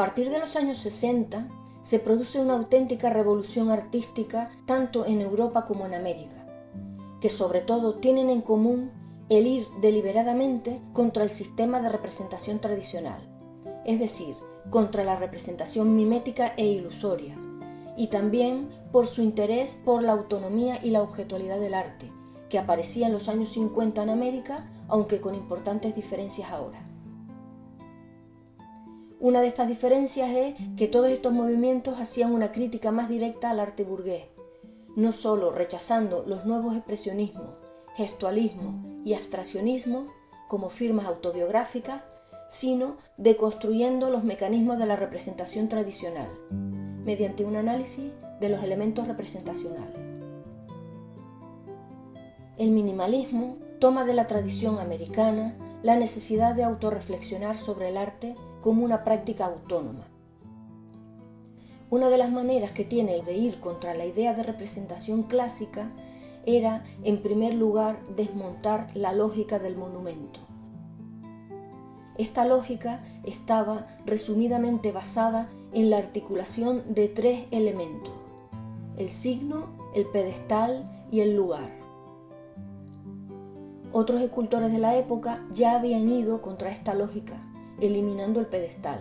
partir de los años 60 se produce una auténtica revolución artística tanto en Europa como en América, que sobre todo tienen en común el ir deliberadamente contra el sistema de representación tradicional, es decir, contra la representación mimética e ilusoria, y también por su interés por la autonomía y la objetualidad del arte, que aparecía en los años 50 en América, aunque con importantes diferencias ahora. Una de estas diferencias es que todos estos movimientos hacían una crítica más directa al arte burgués, no solo rechazando los nuevos expresionismos, gestualismo y abstraccionismo como firmas autobiográficas, sino deconstruyendo los mecanismos de la representación tradicional, mediante un análisis de los elementos representacionales. El minimalismo toma de la tradición americana la necesidad de autorreflexionar sobre el arte como una práctica autónoma. Una de las maneras que tiene de ir contra la idea de representación clásica era, en primer lugar, desmontar la lógica del monumento. Esta lógica estaba resumidamente basada en la articulación de tres elementos: el signo, el pedestal y el lugar. Otros escultores de la época ya habían ido contra esta lógica, eliminando el pedestal.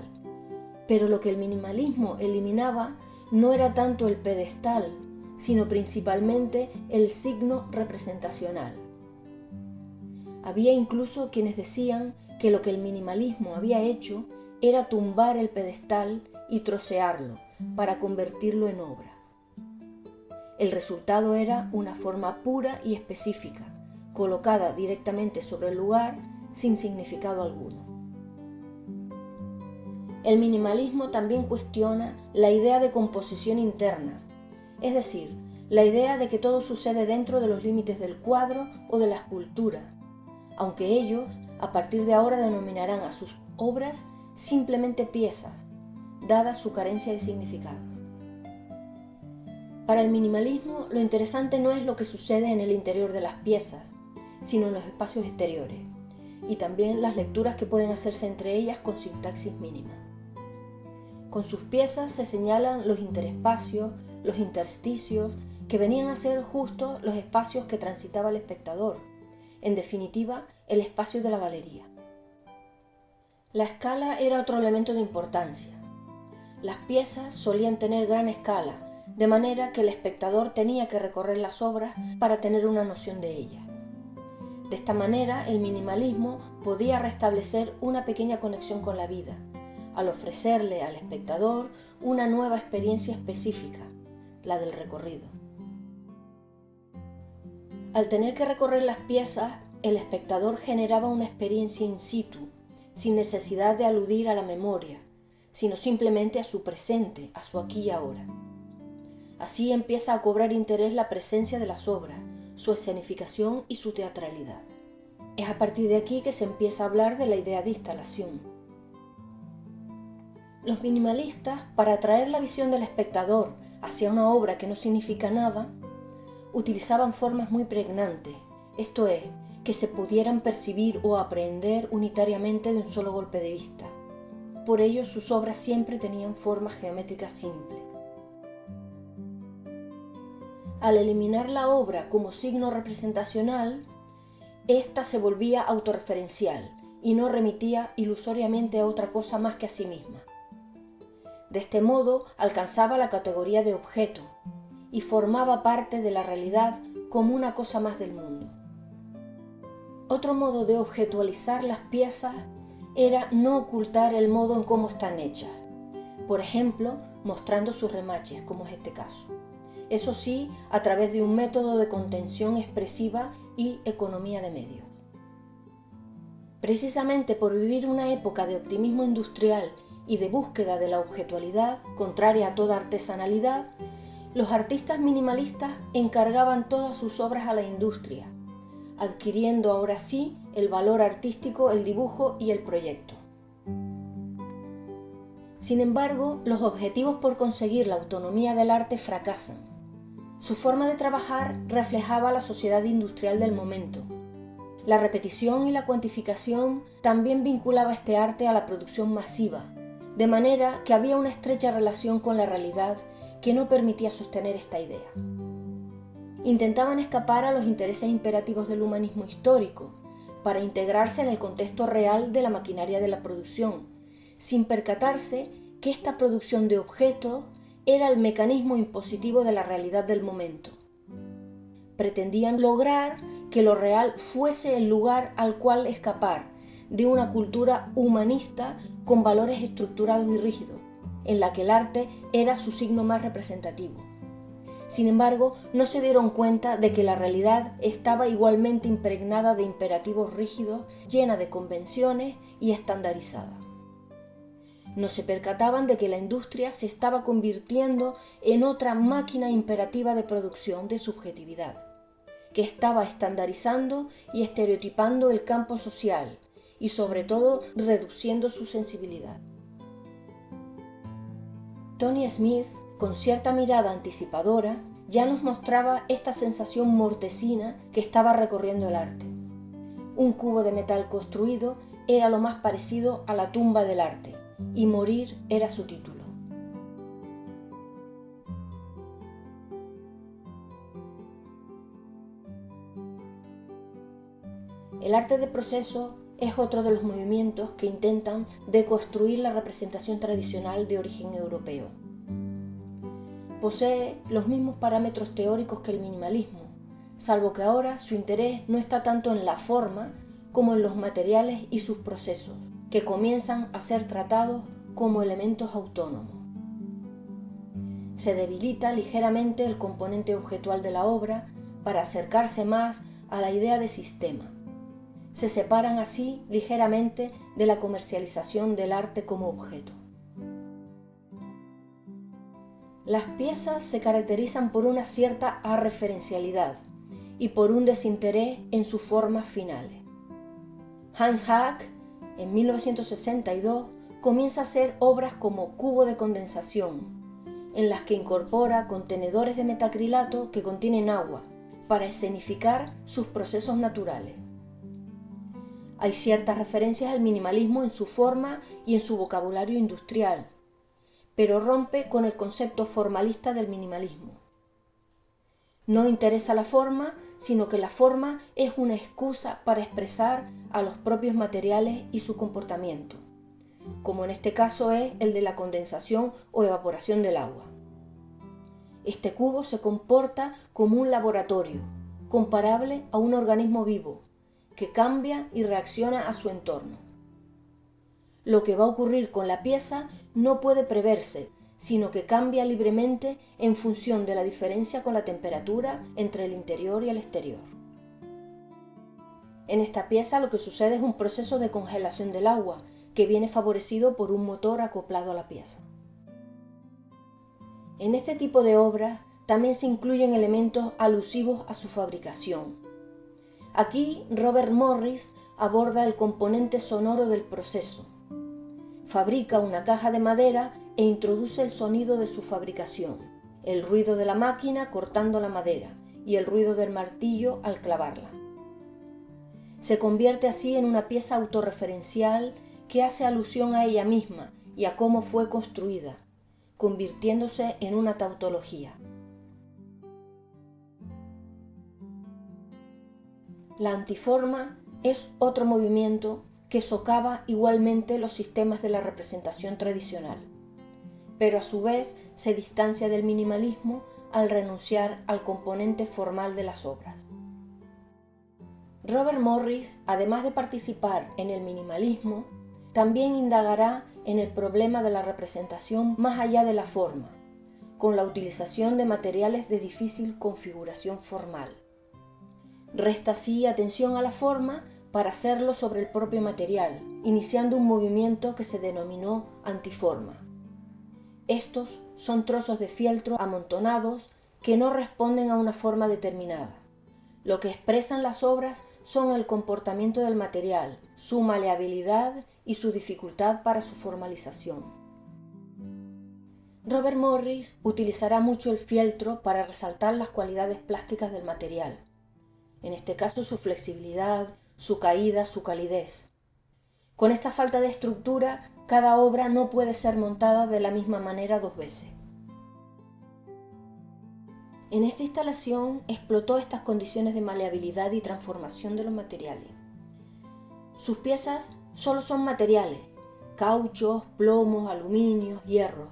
Pero lo que el minimalismo eliminaba no era tanto el pedestal, sino principalmente el signo representacional. Había incluso quienes decían que lo que el minimalismo había hecho era tumbar el pedestal y trocearlo para convertirlo en obra. El resultado era una forma pura y específica, colocada directamente sobre el lugar sin significado alguno. El minimalismo también cuestiona la idea de composición interna, es decir, la idea de que todo sucede dentro de los límites del cuadro o de la escultura, aunque ellos, a partir de ahora, denominarán a sus obras simplemente piezas, dada su carencia de significado. Para el minimalismo, lo interesante no es lo que sucede en el interior de las piezas, sino en los espacios exteriores, y también las lecturas que pueden hacerse entre ellas con sintaxis mínima. Con sus piezas se señalan los interespacios, los intersticios, que venían a ser justo los espacios que transitaba el espectador, en definitiva, el espacio de la galería. La escala era otro elemento de importancia. Las piezas solían tener gran escala, de manera que el espectador tenía que recorrer las obras para tener una noción de ellas. De esta manera, el minimalismo podía restablecer una pequeña conexión con la vida, al ofrecerle al espectador una nueva experiencia específica, la del recorrido. Al tener que recorrer las piezas, el espectador generaba una experiencia in situ, sin necesidad de aludir a la memoria, sino simplemente a su presente, a su aquí y ahora. Así empieza a cobrar interés la presencia de las obras, su escenificación y su teatralidad. Es a partir de aquí que se empieza a hablar de la idea de instalación. Los minimalistas, para atraer la visión del espectador hacia una obra que no significa nada, utilizaban formas muy pregnantes, esto es, que se pudieran percibir o aprehender unitariamente de un solo golpe de vista. Por ello, sus obras siempre tenían formas geométricas simples. Al eliminar la obra como signo representacional, ésta se volvía autorreferencial y no remitía ilusoriamente a otra cosa más que a sí misma. De este modo alcanzaba la categoría de objeto y formaba parte de la realidad como una cosa más del mundo. Otro modo de objetualizar las piezas era no ocultar el modo en cómo están hechas, por ejemplo, mostrando sus remaches, como es este caso. Eso sí, a través de un método de contención expresiva y economía de medios. Precisamente por vivir una época de optimismo industrial y de búsqueda de la objetualidad, contraria a toda artesanalidad, los artistas minimalistas encargaban todas sus obras a la industria, adquiriendo ahora sí el valor artístico, el dibujo y el proyecto. Sin embargo, los objetivos por conseguir la autonomía del arte fracasan. Su forma de trabajar reflejaba la sociedad industrial del momento. La repetición y la cuantificación también vinculaba este arte a la producción masiva, de manera que había una estrecha relación con la realidad que no permitía sostener esta idea. Intentaban escapar a los intereses imperativos del humanismo histórico para integrarse en el contexto real de la maquinaria de la producción, sin percatarse que esta producción de objetos era el mecanismo impositivo de la realidad del momento. Pretendían lograr que lo real fuese el lugar al cual escapar de una cultura humanista con valores estructurados y rígidos, en la que el arte era su signo más representativo. Sin embargo, no se dieron cuenta de que la realidad estaba igualmente impregnada de imperativos rígidos, llena de convenciones y estandarizada. No se percataban de que la industria se estaba convirtiendo en otra máquina imperativa de producción de subjetividad, que estaba estandarizando y estereotipando el campo social y sobre todo reduciendo su sensibilidad. Tony Smith, con cierta mirada anticipadora, ya nos mostraba esta sensación mortecina que estaba recorriendo el arte. Un cubo de metal construido era lo más parecido a la tumba del arte, y morir era su título. El arte de proceso es otro de los movimientos que intentan deconstruir la representación tradicional de origen europeo. Posee los mismos parámetros teóricos que el minimalismo, salvo que ahora su interés no está tanto en la forma como en los materiales y sus procesos, que comienzan a ser tratados como elementos autónomos. Se debilita ligeramente el componente objetual de la obra para acercarse más a la idea de sistema. Se separan así ligeramente de la comercialización del arte como objeto. Las piezas se caracterizan por una cierta arreferencialidad y por un desinterés en sus formas finales. Heinz Hack, en 1962, comienza a hacer obras como Cubo de condensación, en las que incorpora contenedores de metacrilato que contienen agua para escenificar sus procesos naturales. Hay ciertas referencias al minimalismo en su forma y en su vocabulario industrial, pero rompe con el concepto formalista del minimalismo. No interesa la forma, sino que la forma es una excusa para expresar a los propios materiales y su comportamiento, como en este caso es el de la condensación o evaporación del agua. Este cubo se comporta como un laboratorio, comparable a un organismo vivo, que cambia y reacciona a su entorno. Lo que va a ocurrir con la pieza no puede preverse, sino que cambia libremente en función de la diferencia con la temperatura entre el interior y el exterior. En esta pieza lo que sucede es un proceso de congelación del agua, que viene favorecido por un motor acoplado a la pieza. En este tipo de obras también se incluyen elementos alusivos a su fabricación. Aquí Robert Morris aborda el componente sonoro del proceso. Fabrica una caja de madera e introduce el sonido de su fabricación, el ruido de la máquina cortando la madera y el ruido del martillo al clavarla. Se convierte así en una pieza autorreferencial que hace alusión a ella misma y a cómo fue construida, convirtiéndose en una tautología. La antiforma es otro movimiento que socava igualmente los sistemas de la representación tradicional, pero a su vez se distancia del minimalismo al renunciar al componente formal de las obras. Robert Morris, además de participar en el minimalismo, también indagará en el problema de la representación más allá de la forma, con la utilización de materiales de difícil configuración formal. Resta así atención a la forma para hacerlo sobre el propio material, iniciando un movimiento que se denominó antiforma. Estos son trozos de fieltro amontonados que no responden a una forma determinada. Lo que expresan las obras son el comportamiento del material, su maleabilidad y su dificultad para su formalización. Robert Morris utilizará mucho el fieltro para resaltar las cualidades plásticas del material, en este caso su flexibilidad, su caída, su calidez. Con esta falta de estructura cada obra no puede ser montada de la misma manera 2 veces. En esta instalación explotó estas condiciones de maleabilidad y transformación de los materiales. Sus piezas solo son materiales, cauchos, plomos, aluminios, hierros,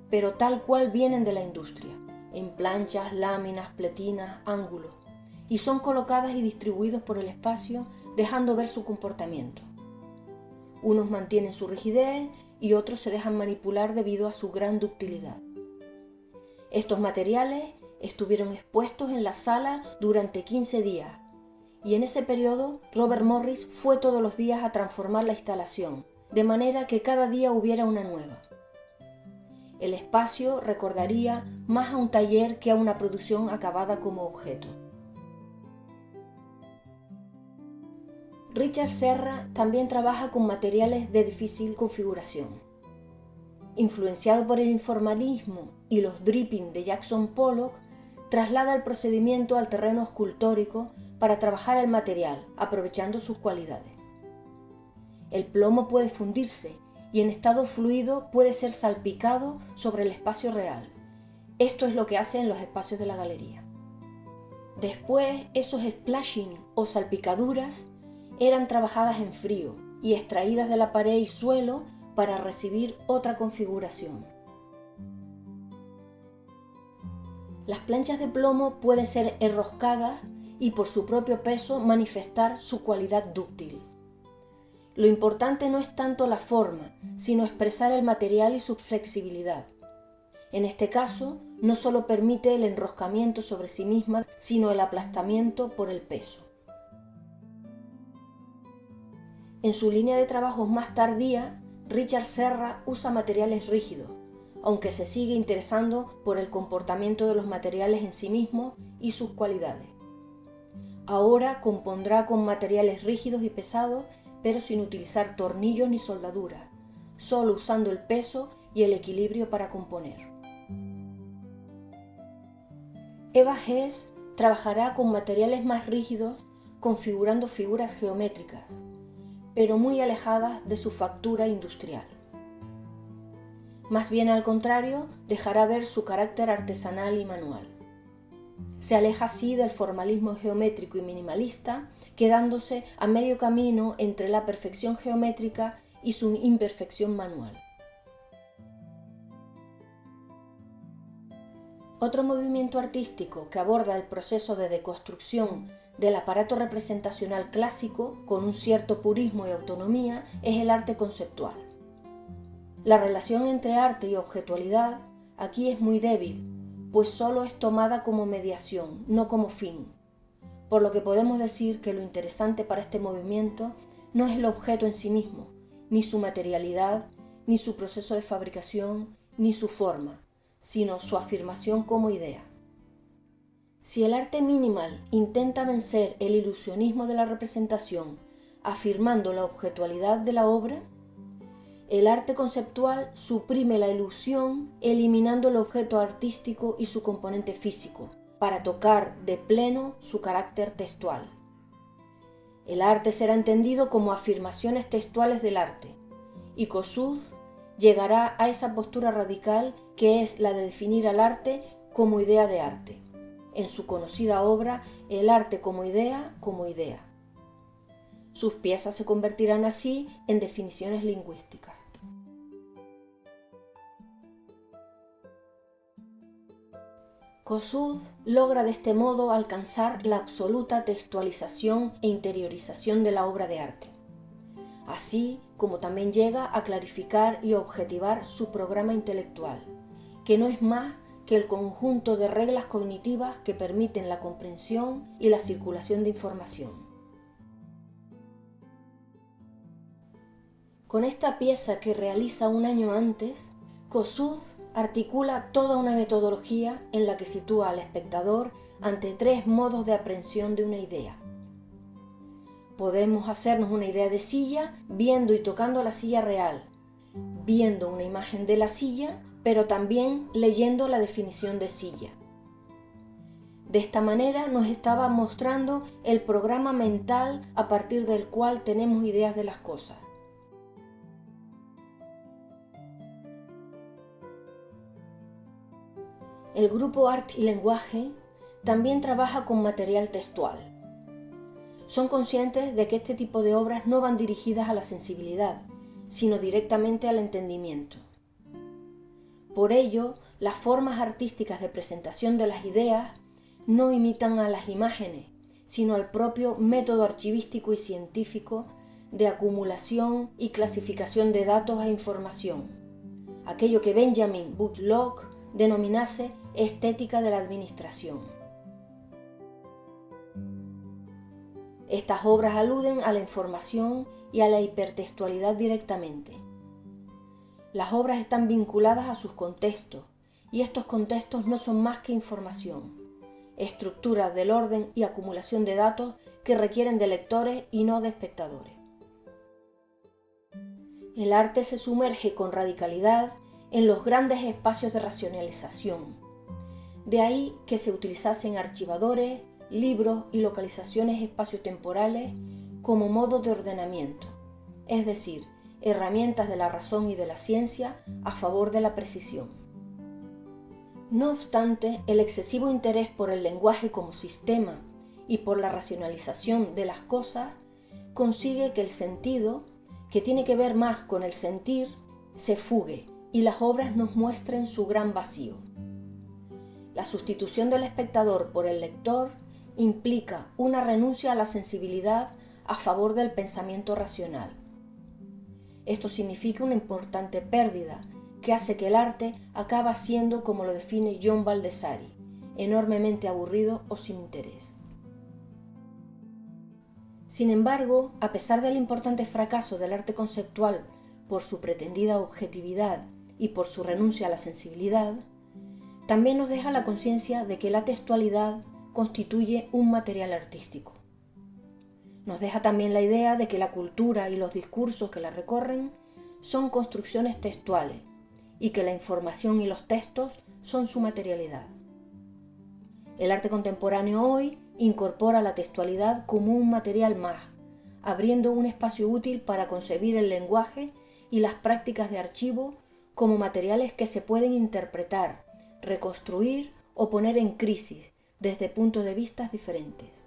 pero tal cual vienen de la industria, en planchas, láminas, pletinas, ángulos, y son colocadas y distribuidos por el espacio dejando ver su comportamiento. Unos mantienen su rigidez y otros se dejan manipular debido a su gran ductilidad. Estos materiales estuvieron expuestos en la sala durante 15 días y en ese periodo Robert Morris fue todos los días a transformar la instalación, de manera que cada día hubiera una nueva. El espacio recordaría más a un taller que a una producción acabada como objeto. Richard Serra también trabaja con materiales de difícil configuración. Influenciado por el informalismo y los dripping de Jackson Pollock, traslada el procedimiento al terreno escultórico para trabajar el material, aprovechando sus cualidades. El plomo puede fundirse y en estado fluido puede ser salpicado sobre el espacio real. Esto es lo que hace en los espacios de la galería. Después, esos splashing o salpicaduras eran trabajadas en frío y extraídas de la pared y suelo para recibir otra configuración. Las planchas de plomo pueden ser enroscadas y por su propio peso manifestar su cualidad dúctil. Lo importante no es tanto la forma, sino expresar el material y su flexibilidad. En este caso, no solo permite el enroscamiento sobre sí misma, sino el aplastamiento por el peso. En su línea de trabajos más tardía, Richard Serra usa materiales rígidos, aunque se sigue interesando por el comportamiento de los materiales en sí mismos y sus cualidades. Ahora compondrá con materiales rígidos y pesados, pero sin utilizar tornillos ni soldaduras, solo usando el peso y el equilibrio para componer. Eva Hess trabajará con materiales más rígidos, configurando figuras geométricas, pero muy alejadas de su factura industrial. Más bien al contrario, dejará ver su carácter artesanal y manual. Se aleja así del formalismo geométrico y minimalista, quedándose a medio camino entre la perfección geométrica y su imperfección manual. Otro movimiento artístico que aborda el proceso de deconstrucción del aparato representacional clásico con un cierto purismo y autonomía es el arte conceptual. La relación entre arte y objetualidad aquí es muy débil, pues solo es tomada como mediación, no como fin, por lo que podemos decir que lo interesante para este movimiento no es el objeto en sí mismo, ni su materialidad, ni su proceso de fabricación, ni su forma, sino su afirmación como idea. Si el arte minimal intenta vencer el ilusionismo de la representación, afirmando la objetualidad de la obra, el arte conceptual suprime la ilusión, eliminando el objeto artístico y su componente físico, para tocar de pleno su carácter textual. El arte será entendido como afirmaciones textuales del arte, y Kossuth llegará a esa postura radical que es la de definir al arte como idea de arte, en su conocida obra El arte como idea. Sus piezas se convertirán así en definiciones lingüísticas. Kossuth logra de este modo alcanzar la absoluta textualización e interiorización de la obra de arte, así como también llega a clarificar y objetivar su programa intelectual, que no es más que el conjunto de reglas cognitivas que permiten la comprensión y la circulación de información. Con esta pieza que realiza un año antes, Kossuth articula toda una metodología en la que sitúa al espectador ante 3 modos de aprehensión de una idea. Podemos hacernos una idea de silla viendo y tocando la silla real, viendo una imagen de la silla, pero también leyendo la definición de silla. De esta manera nos estaba mostrando el programa mental a partir del cual tenemos ideas de las cosas. El grupo Arte y Lenguaje también trabaja con material textual. Son conscientes de que este tipo de obras no van dirigidas a la sensibilidad, sino directamente al entendimiento. Por ello, las formas artísticas de presentación de las ideas no imitan a las imágenes, sino al propio método archivístico y científico de acumulación y clasificación de datos e información, aquello que Benjamin Butlock denominase estética de la administración. Estas obras aluden a la información y a la hipertextualidad directamente. Las obras están vinculadas a sus contextos, y estos contextos no son más que información, estructuras del orden y acumulación de datos que requieren de lectores y no de espectadores. El arte se sumerge con radicalidad en los grandes espacios de racionalización. De ahí que se utilizasen archivadores, libros y localizaciones espaciotemporales como modo de ordenamiento, es decir, herramientas de la razón y de la ciencia a favor de la precisión. No obstante, el excesivo interés por el lenguaje como sistema y por la racionalización de las cosas consigue que el sentido, que tiene que ver más con el sentir, se fugue y las obras nos muestren su gran vacío. La sustitución del espectador por el lector implica una renuncia a la sensibilidad a favor del pensamiento racional. Esto significa una importante pérdida que hace que el arte acaba siendo, como lo define John Baldessari, enormemente aburrido o sin interés. Sin embargo, a pesar del importante fracaso del arte conceptual por su pretendida objetividad y por su renuncia a la sensibilidad, también nos deja la conciencia de que la textualidad constituye un material artístico. Nos deja también la idea de que la cultura y los discursos que la recorren son construcciones textuales y que la información y los textos son su materialidad. El arte contemporáneo hoy incorpora la textualidad como un material más, abriendo un espacio útil para concebir el lenguaje y las prácticas de archivo como materiales que se pueden interpretar, reconstruir o poner en crisis desde puntos de vista diferentes.